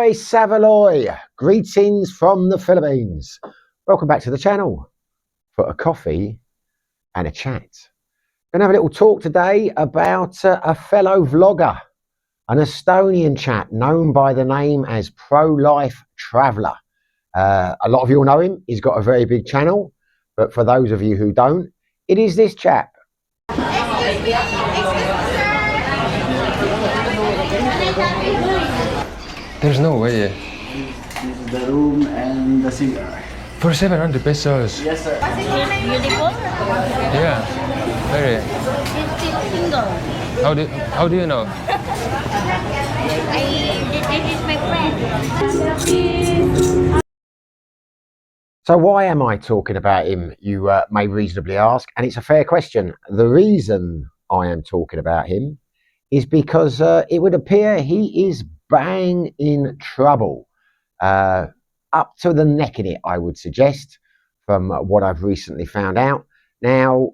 Aloy Savaloy, greetings from the Philippines. Welcome back to the channel for a coffee and a chat. Going to have a little talk today about a fellow vlogger, an Estonian chap known by the name as Pro-Life Traveller. A lot of you will know him. He's got a very big channel, but for those of you who don't, it is this chap. There's no way. This is the room and the cigar. For 700 pesos. Yes, sir. Beautiful? Yeah, very. It's single. How do you know? This is my friend. So why am I talking about him, you may reasonably ask? And it's a fair question. The reason I am talking about him is because it would appear he is bang in trouble. Up to the neck in it, I would suggest, from what I've recently found out. Now,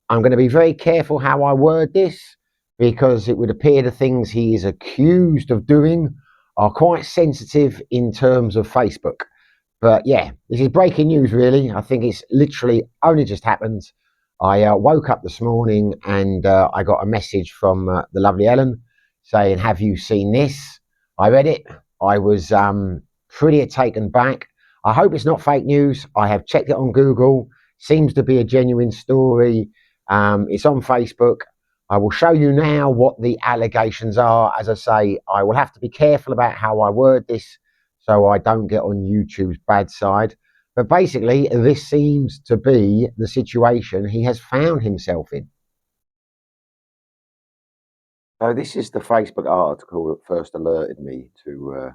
I'm going to be very careful how I word this, because it would appear the things he is accused of doing are quite sensitive in terms of Facebook. But yeah, this is breaking news, really. I think it's literally only just happened. I woke up this morning and I got a message from the lovely Ellen saying, "Have you seen this?" I read it. I was pretty taken back. I hope it's not fake news. I have checked it on Google. Seems to be a genuine story. It's on Facebook. I will show you now what the allegations are. As I say, I will have to be careful about how I word this so I don't get on YouTube's bad side. But basically, this seems to be the situation he has found himself in. So this is the Facebook article that first alerted me to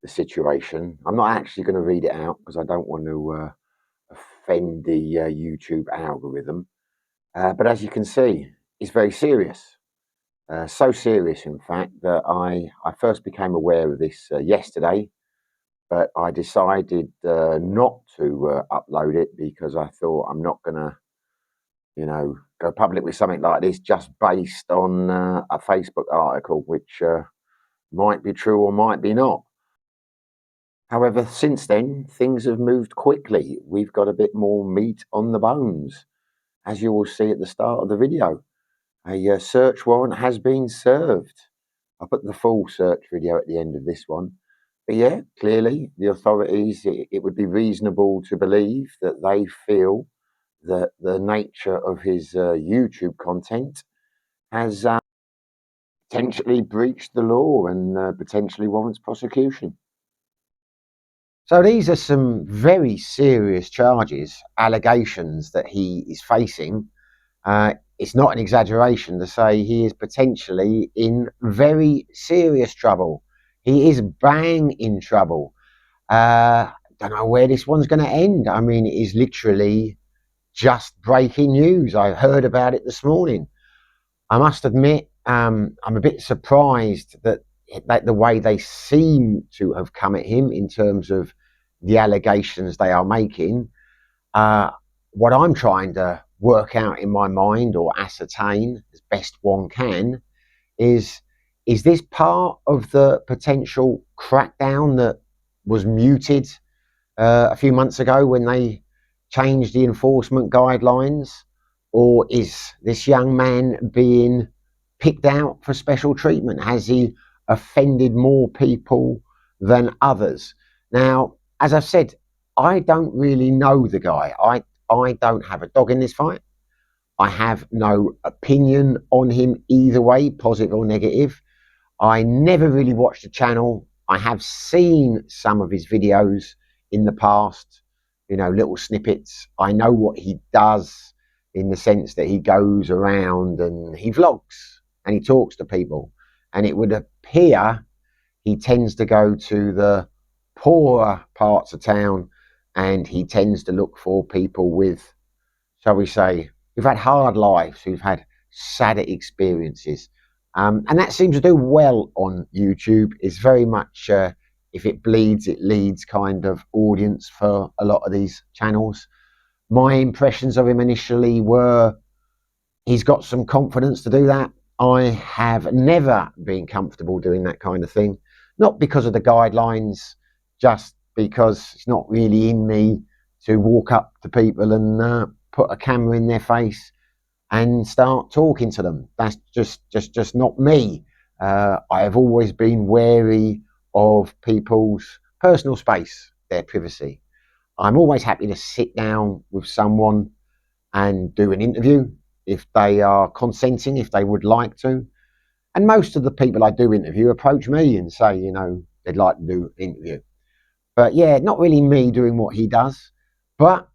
the situation. I'm not actually going to read it out because I don't want to offend the YouTube algorithm. But as you can see, it's very serious. So serious, in fact, that I first became aware of this yesterday. But I decided not to upload it because I thought I'm not going to, go public with something like this just based on a Facebook article, which might be true or might be not. However, since then, things have moved quickly. We've got a bit more meat on the bones. As you will see at the start of the video, a search warrant has been served. I'll put the full search video at the end of this one. But yeah, clearly the authorities, it would be reasonable to believe that they feel that the nature of his YouTube content has potentially breached the law and potentially warrants prosecution. So these are some very serious charges, allegations that he is facing. It's not an exaggeration to say he is potentially in very serious trouble. He is bang in trouble. Don't know where this one's going to end. I mean, it is literally just breaking news. I heard about it this morning. I must admit, I'm a bit surprised that the way they seem to have come at him in terms of the allegations they are making. What I'm trying to work out in my mind, or ascertain as best one can, is this part of the potential crackdown that was muted a few months ago when they changed the enforcement guidelines? Or is this young man being picked out for special treatment? Has he offended more people than others? Now, as I've said, I don't really know the guy. I don't have a dog in this fight. I have no opinion on him either way, positive or negative. I never really watched the channel. I have seen some of his videos in the past, little snippets. I know what he does in the sense that he goes around and he vlogs and he talks to people. And it would appear he tends to go to the poorer parts of town and he tends to look for people with, shall we say, who've had hard lives, who've had sadder experiences. And that seems to do well on YouTube. It's very much, if it bleeds, it leads kind of audience for a lot of these channels. My impressions of him initially were he's got some confidence to do that. I have never been comfortable doing that kind of thing. not because of the guidelines, just because it's not really in me to walk up to people and put a camera in their face and start talking to them. That's just not me. I have always been wary of people's personal space, their privacy. I'm always happy to sit down with someone and do an interview if they are consenting, if they would like to. And most of the people I do interview approach me and say, you know, they'd like to do an interview. But yeah, not really me doing what he does, but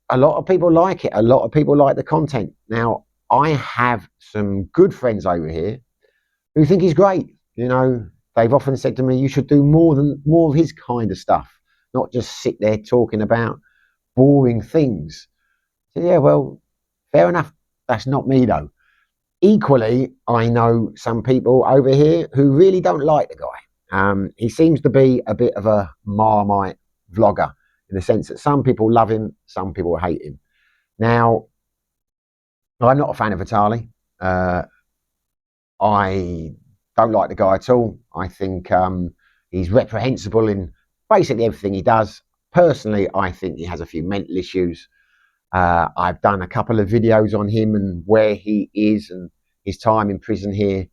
a lot of people like it. A lot of people like the content. Now, I have some good friends over here who think he's great. You know, they've often said to me, you should do more of his kind of stuff, not just sit there talking about boring things. So yeah, well, fair enough. That's not me though. Equally, I know some people over here who really don't like the guy. He seems to be a bit of a Marmite vlogger in the sense that some people love him, some people hate him. Now, I'm not a fan of Vitali. I don't like the guy at all. I think he's reprehensible in basically everything he does. Personally, I think he has a few mental issues. I've done a couple of videos on him and where he is and his time in prison here.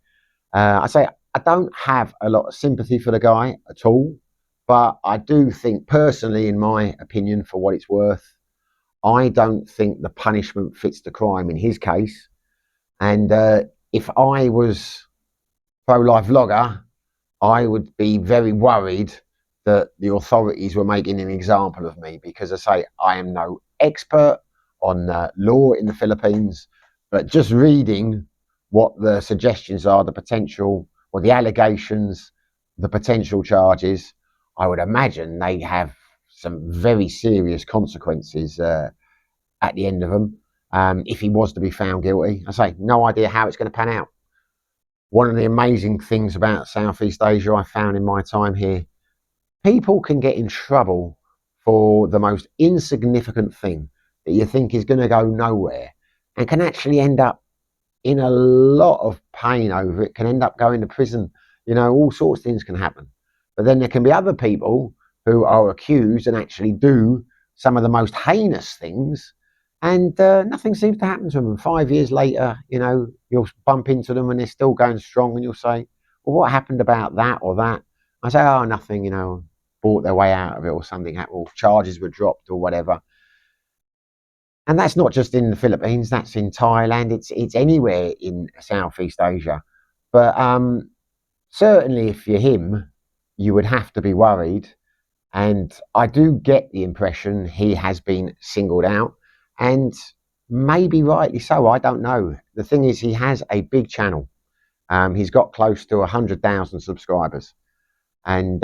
I say I don't have a lot of sympathy for the guy at all, but I do think personally, in my opinion, for what it's worth, I don't think the punishment fits the crime in his case. And if I was pro-life vlogger, I would be very worried that the authorities were making an example of me because I say I am no expert on law in the Philippines, but just reading what the suggestions are, the potential or the allegations, the potential charges, I would imagine they have some very serious consequences at the end of them if he was to be found guilty. I say no idea how it's going to pan out. One of the amazing things about Southeast Asia I found in my time here, people can get in trouble for the most insignificant thing that you think is going to go nowhere and can actually end up in a lot of pain over it, can end up going to prison. You know, all sorts of things can happen. But then there can be other people who are accused and actually do some of the most heinous things and nothing seems to happen to them. And 5 years later, you know, you'll bump into them and they're still going strong and you'll say, well, what happened about that or that? I say, oh, nothing, you know, bought their way out of it or something happened, or charges were dropped or whatever. And that's not just in the Philippines, that's in Thailand, it's anywhere in Southeast Asia. But certainly if you're him, you would have to be worried. And I do get the impression he has been singled out, and maybe rightly so, I don't know. The thing is, he has a big channel. He's got close to 100,000 subscribers. And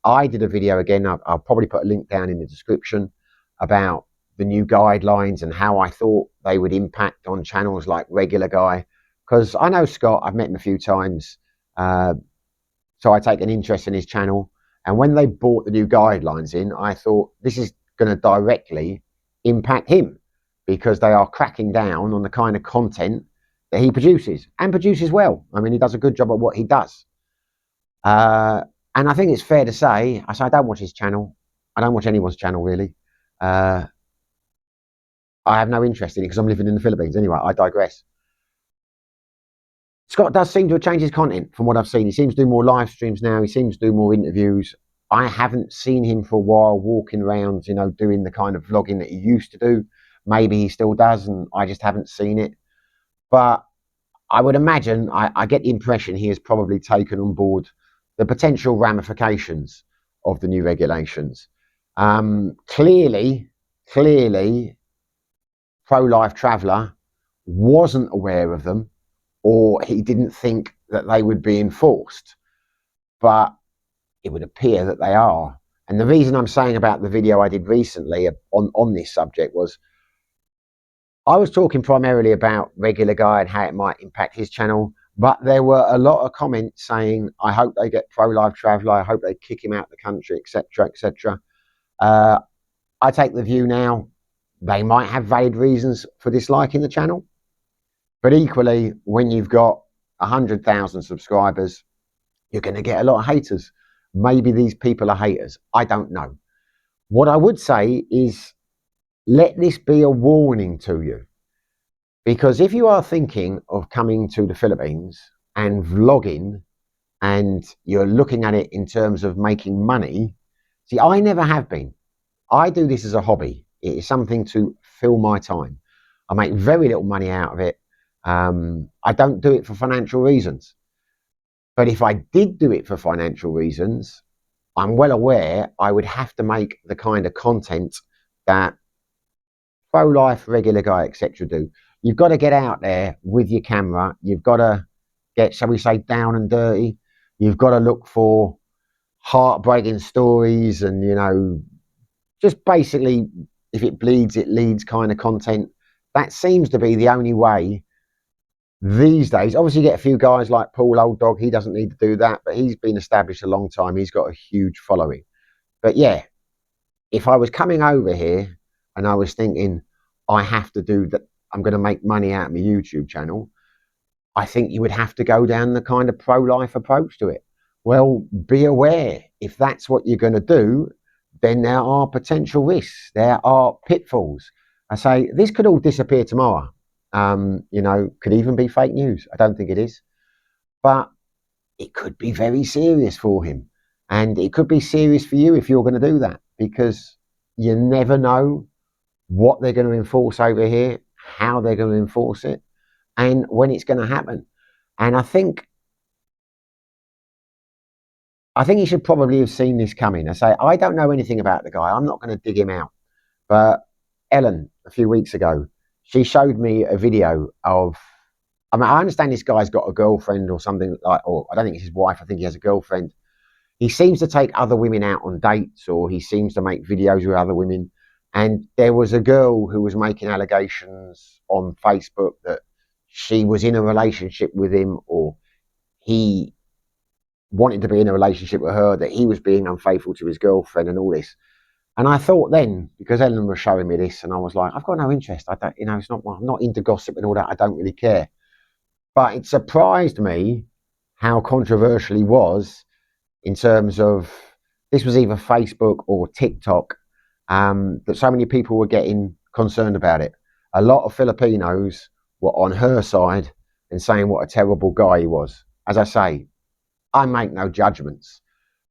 I did a video again, I'll probably put a link down in the description, about the new guidelines and how I thought they would impact on channels like Regular Guy. Because I know Scott, I've met him a few times, so I take an interest in his channel. And when they brought the new guidelines in, I thought this is going to directly impact him because they are cracking down on the kind of content that he produces and produces well. I mean, he does a good job at what he does. And I think it's fair to say, I don't watch his channel. I don't watch anyone's channel, really. I have no interest in it because I'm living in the Philippines. Anyway, I digress. Scott does seem to have changed his content from what I've seen. He seems to do more live streams now. He seems to do more interviews. I haven't seen him for a while walking around, you know, doing the kind of vlogging that he used to do. Maybe he still does and I just haven't seen it. But I would imagine, I get the impression he has probably taken on board the potential ramifications of the new regulations. Clearly, Pro-Life Traveller wasn't aware of them, or he didn't think that they would be enforced. But it would appear that they are. And the reason I'm saying about the video I did recently on this subject was I was talking primarily about Regular Guy and how it might impact his channel, but there were a lot of comments saying, I hope they get Pro-Life Traveller, I hope they kick him out of the country, etc., etc. I take the view now, they might have valid reasons for disliking the channel, but equally, when you've got 100,000 subscribers, you're going to get a lot of haters. Maybe these people are haters. I don't know. What I would say is let this be a warning to you. Because if you are thinking of coming to the Philippines and vlogging and you're looking at it in terms of making money, see, I never have been. I do this as a hobby. It is something to fill my time. I make very little money out of it. I don't do it for financial reasons. But if I did do it for financial reasons, I'm well aware I would have to make the kind of content that pro-life, regular guy, etc. do. You've got to get out there with your camera. You've got to get, shall we say, down and dirty. You've got to look for heartbreaking stories and, you know, just basically, if it bleeds, it leads kind of content. That seems to be the only way these days. Obviously, you get a few guys like Paul Old Dog. He doesn't need to do that, but he's been established a long time. He's got a huge following. But yeah, if I was coming over here and I was thinking, I have to do that, I'm going to make money out of my YouTube channel, I think you would have to go down the kind of pro-life approach to it. Well, be aware, if that's what you're going to do, then there are potential risks. There are pitfalls. I say, this could all disappear tomorrow. You know, could even be fake news. I don't think it is. But it could be very serious for him. And it could be serious for you if you're going to do that, because you never know what they're going to enforce over here, how they're going to enforce it, and when it's going to happen. And I think he should probably have seen this coming. I say, I don't know anything about the guy. I'm not going to dig him out. But Ellen, a few weeks ago, she showed me a video of, I mean, I understand this guy's got a girlfriend or something like, or I don't think it's his wife. I think he has a girlfriend. He seems to take other women out on dates, or he seems to make videos with other women. And there was a girl who was making allegations on Facebook that she was in a relationship with him, or he wanted to be in a relationship with her, that he was being unfaithful to his girlfriend and all this. And I thought then, because Ellen was showing me this, and I was like, I've got no interest. I don't, you know, I'm not into gossip and all that. I don't really care. But it surprised me how controversial he was in terms of, this was either Facebook or TikTok, that so many people were getting concerned about it. A lot of Filipinos were on her side and saying what a terrible guy he was. As I say, I make no judgments,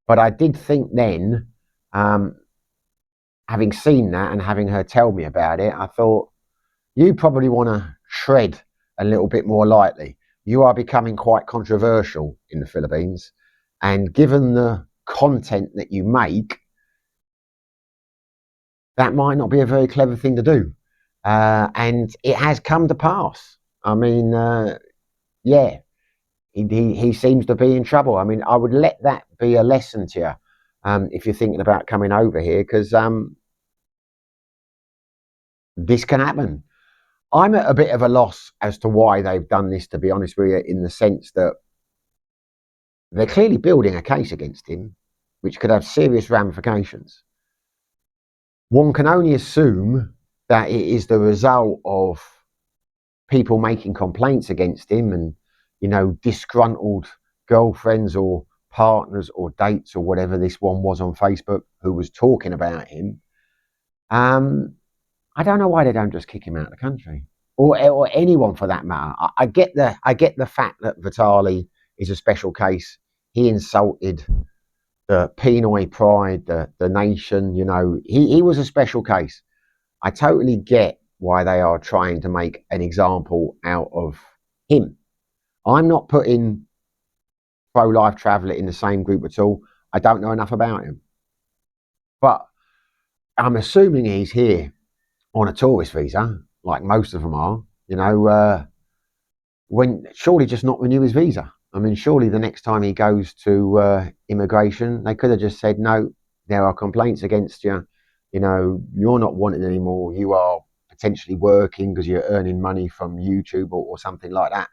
but I did think then, having seen that and having her tell me about it, I thought, you probably want to tread a little bit more lightly. You are becoming quite controversial in the Philippines, and given the content that you make, that might not be a very clever thing to do. And it has come to pass. I mean, yeah, he seems to be in trouble. I mean, I would let that be a lesson to you, if you're thinking about coming over here, because this can happen. I'm at a bit of a loss as to why they've done this, to be honest with you, in the sense that they're clearly building a case against him, which could have serious ramifications. One can only assume that it is the result of people making complaints against him and, you know, disgruntled girlfriends or partners or dates or whatever this one was on Facebook who was talking about him. I don't know why they don't just kick him out of the country, or anyone for that matter. I get the fact that Vitali is a special case. He insulted the Pinoy pride, the nation. You know, he was a special case. I totally get why they are trying to make an example out of him. I'm not putting pro-life traveller in the same group at all. I don't know enough about him, but I'm assuming he's here on a tourist visa, like most of them are. You know, when surely just not renew his visa. I mean, surely the next time he goes to immigration, they could have just said, no, there are complaints against you. You know, you're not wanted anymore. You are potentially working because you're earning money from YouTube or something like that.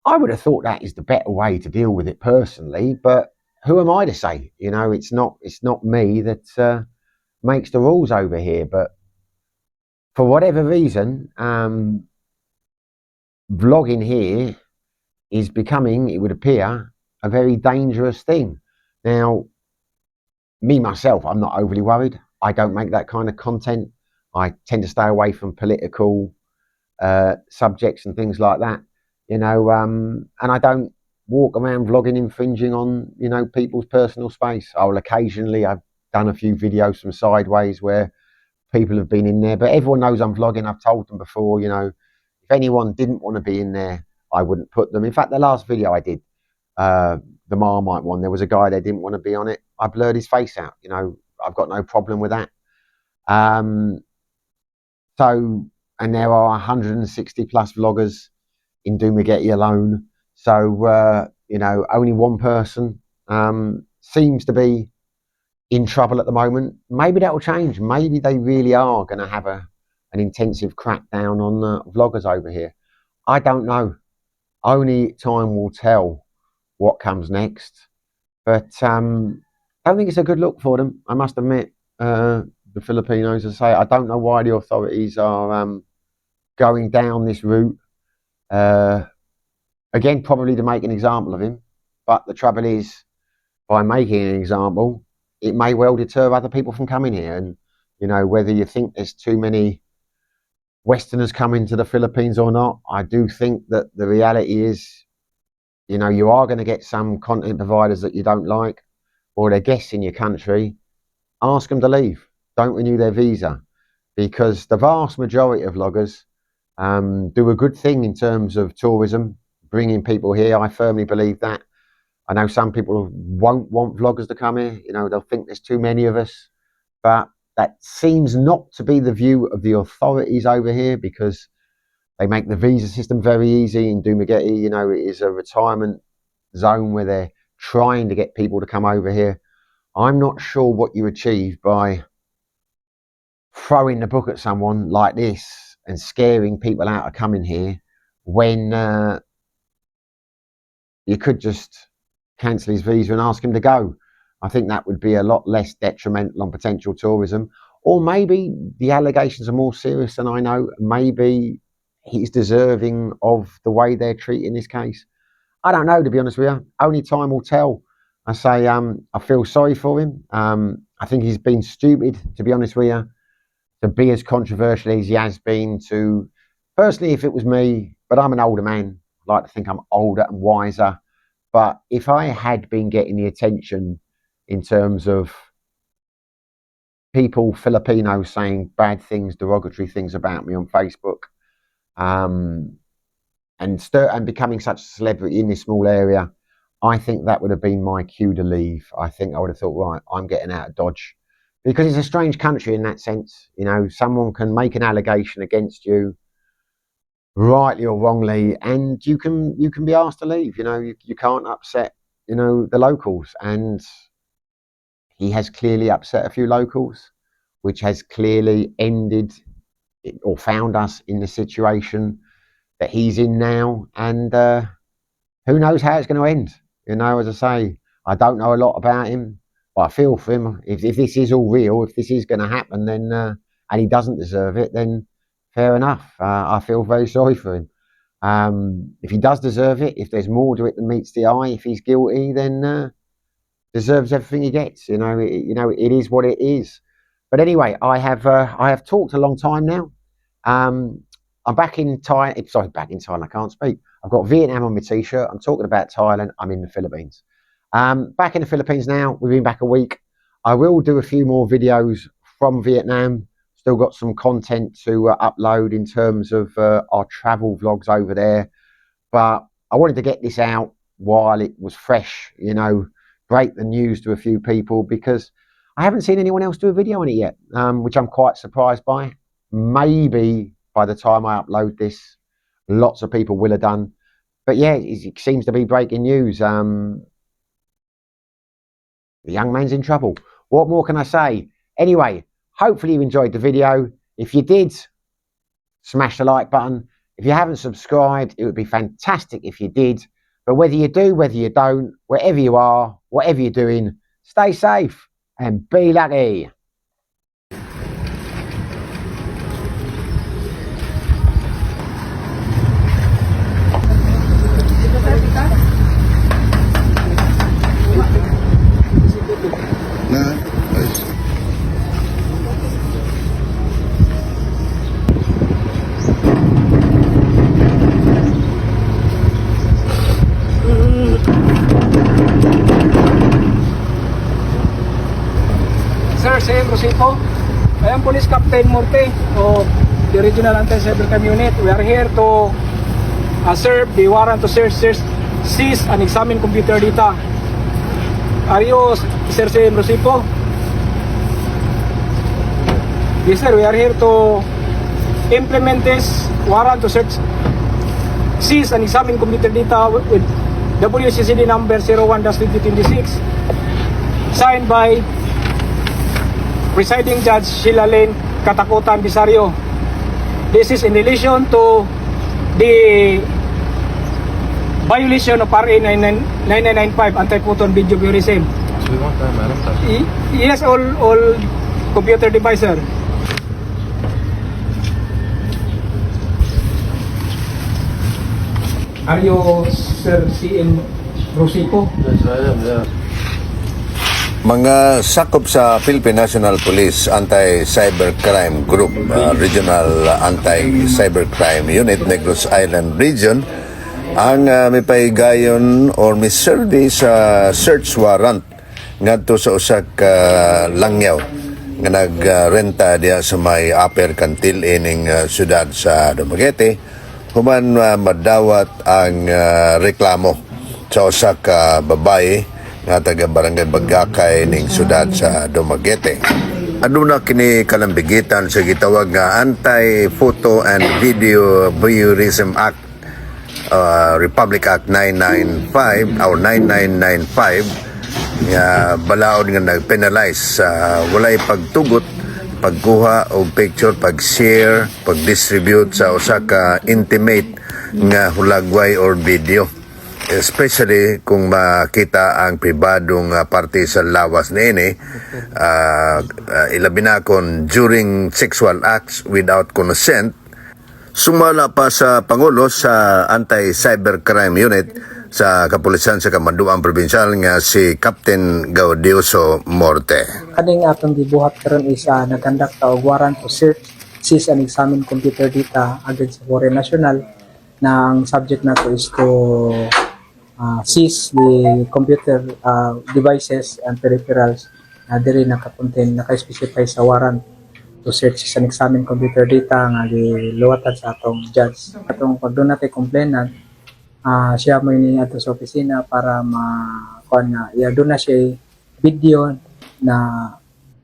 I would have thought that is the better way to deal with it personally, but who am I to say? You know, it's not me that makes the rules over here. But for whatever reason, vlogging here is becoming, it would appear, a very dangerous thing. Now, me myself, I'm not overly worried. I don't make that kind of content. I tend to stay away from political subjects and things like that, you know, and I don't walk around vlogging infringing on, you know, people's personal space. I've done a few videos from sideways where people have been in there, but everyone knows I'm vlogging. I've told them before, you know, if anyone didn't want to be in there, I wouldn't put them. In fact, the last video I did, the Marmite one, there was a guy that didn't want to be on it. I blurred his face out, you know, I've got no problem with that. So, and there are 160 plus vloggers in DUMAGUTEE alone. So, you know, only one person seems to be in trouble at the moment. Maybe that will change. Maybe they really are going to have an intensive crackdown on vloggers over here. I don't know. Only time will tell what comes next. But I don't think it's a good look for them. I must admit, the Filipinos, as I say, I don't know why the authorities are going down this route. Again, probably to make an example of him. But the trouble is, by making an example, it may well deter other people from coming here. And, you know, whether you think there's too many Westerners coming to the Philippines or not, I do think that the reality is, you know, you are going to get some content providers that you don't like, or they're guests in your country. Ask them to leave. Don't renew their visa, because the vast majority of vloggers do a good thing in terms of tourism, bringing people here. I firmly believe that. I know some people won't want vloggers to come here. You know, they'll think there's too many of us. But that seems not to be the view of the authorities over here, because they make the visa system very easy in DUMAGUTEE. You know, it is a retirement zone where they're trying to get people to come over here. I'm not sure what you achieve by throwing the book at someone like this and scaring people out of coming here, when you could just cancel his visa and ask him to go. I think that would be a lot less detrimental on potential tourism. Or maybe the allegations are more serious than I know. Maybe he's deserving of the way they're treating this case. I don't know, to be honest with you. Only time will tell. I say, I feel sorry for him. I think he's been stupid, to be honest with you, to be as controversial as he has been. To, personally, if it was me, but I'm an older man, I like to think I'm older and wiser. But if I had been getting the attention in terms of people, Filipinos, saying bad things, derogatory things about me on Facebook, and becoming such a celebrity in this small area, I think that would have been my cue to leave. I think I would have thought, right, I'm getting out of Dodge. Because it's a strange country in that sense. You know, someone can make an allegation against you, rightly or wrongly, and you can be asked to leave. You know, you can't upset, you know, the locals. And he has clearly upset a few locals, which has clearly ended or found us in the situation that he's in now. And who knows how it's going to end. You know, as I say, I don't know a lot about him, but I feel for him. If this is all real, if this is going to happen, then and he doesn't deserve it, then fair enough. I feel very sorry for him. If he does deserve it, if there's more to it than meets the eye, if he's guilty, then deserves everything he gets. You know, it is what it is. But anyway, I have talked a long time now. I'm back in Thailand. Sorry, back in Thailand. I can't speak. I've got Vietnam on my t-shirt. I'm talking about Thailand. I'm in the Philippines. Back in the Philippines now. We've been back a week. I will do a few more videos from Vietnam. Still got some content to upload in terms of our travel vlogs over there. But I wanted to get this out while it was fresh, you know, break the news to a few people, because I haven't seen anyone else do a video on it yet, which I'm quite surprised by. Maybe by the time I upload this, lots of people will have done. But yeah, it seems to be breaking news. The young man's in trouble. What more can I say? Anyway, hopefully you enjoyed the video. If you did, smash the like button. If you haven't subscribed, it would be fantastic if you did. But whether you do, whether you don't, wherever you are, whatever you're doing, stay safe and be lucky. Na, ayos. Sir, Sam Rosito. I am Police Captain Morte of the Regional Anti-Cybercrime Unit. We are here to serve the warrant to search, seize and examine computer data. Are you Sir Sam Rosito? Yes sir, we are here to implement this warrant to search, seize and examine computer data with WCCD number 01-2026 signed by Presiding Judge Sheila Lane Katakutan Bisario. This is in relation to the violation of RA 9995 Anti-Photon Video Voyeurism. So we want madam. Yes, all computer devices. Are you Sir CM Rosico? Yes, I am, yeah. Mga sakop sa Philippine National Police Anti-Cybercrime Group, Regional Anti-Cybercrime Unit, Negros Island Region, ang may paigayon or may service sa search warrant ngadto sa usak langyaw nga nagrenta diya sa may upper kantil ining syudad sa Dumaguete human madawat ang reklamo sa usak babae nga taga barangay Bagakay ning syudad sa Dumaguete. Aduna kini kalambigitan sa gitawag nga Anti-Photo and Video Voyeurism Act, Republic Act 995 or 9995 nga balaod nga nagpenalize sa walay pagtugot, pagkuha og picture, pag-share, pag-distribute sa usa ka intimate nga hulagway or video, especially kung makita ang pribadong parte sa lawas niini, ilabi na kon during sexual acts without consent. Sumala pa sa Pangulo sa Anti-Cybercrime Unit sa Kapulisan sa Kamanduang Provincial nga si Captain Gaudioso Morte. Kaning atong gibuhat karon is nagkandak ta og warrant to search, seize and examine computer data against sa foreign national na ang subject nato is to seize the computer devices and peripherals na diri naka-specify sa warrant to search and examine computer data nga giluwatan sa atong judge. Atong pagdun natin complainant, siya mo ini ato sa opisina para makuan na doon na siya video na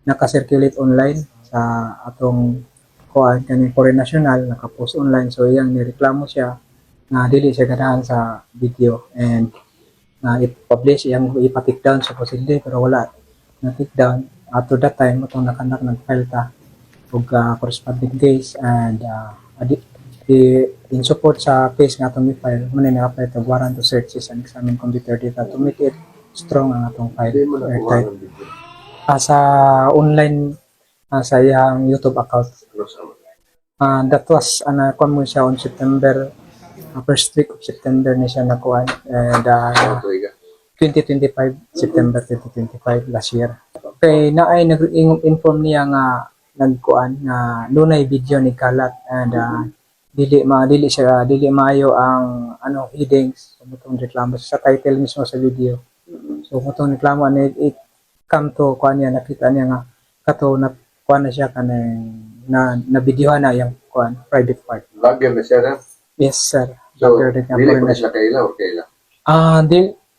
naka-circulate online sa atong kuan kani foreign national, naka-post online, so iyang nireklamo siya na dili siya ganahan sa video and i-publish iyang ipa-take down sa posible pero wala na take down. After that time atong nakanak nag-file ta og corresponding case and in support sa case nga atong i-file, muna na-apply to warrant to search and examine computer data to make it strong ang atong file. Sa online sa iyang YouTube account. That was kung mo siya on September, first week of September na siya nakuha, and 2025, September 2025 last year. Okay, naay nag-inform niya nga nagkuan na lunay video ni kalat and dili maayo ang headings so mutong reklamo sa title mismo sa video. So mutong reklamo ani come to kuan niya, nakita niya nga kato na kuan na siya kanang na videohan na yung kuan private part. Vlogger na siya na? Yes sir. So, dili pa siya kaila o kaila?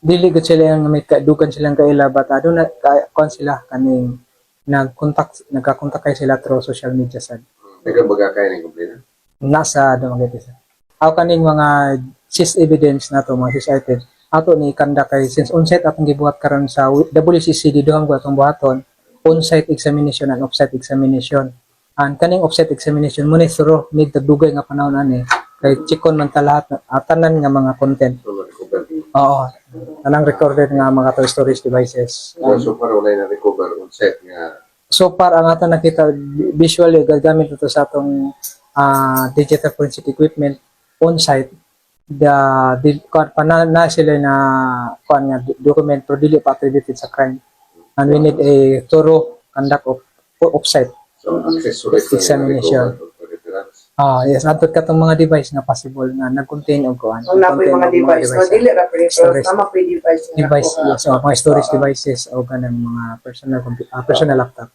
Dili gud sila nga may kadugan silang kaila but aduna kuan sila kaning nagka-contact kay sila through social media sad. Nagabagakay ng complaint? Nasa Dumaguete sir. Aw kaning mga seize evidence nato, mga seize items ato ni kanda kay since on-site atong gibuhat karon sa WCCD duhang ko atong buhaton on-site examination and off-site examination. And kaning off-site examination mo ni thorough need dugay nga panahon ani kay chikon man ta lahat tanan nga mga content. Oo. Tanang recorded nga mga storage devices. So far wala na recover on-site nga. So far ang ato nakita visually gagamit ito sa atong digital forensic equipment on-site. Na sila na kuan nga document pero dili pa attributed sa crime. And we need a thorough conduct of offsite examination. Yes, atot katong mga device nga possible nga nag-contain og kuan. So na po yung mga device. So dili ra pero tama po yung device. Device, yes, mga storage devices o kanang mga personal laptop.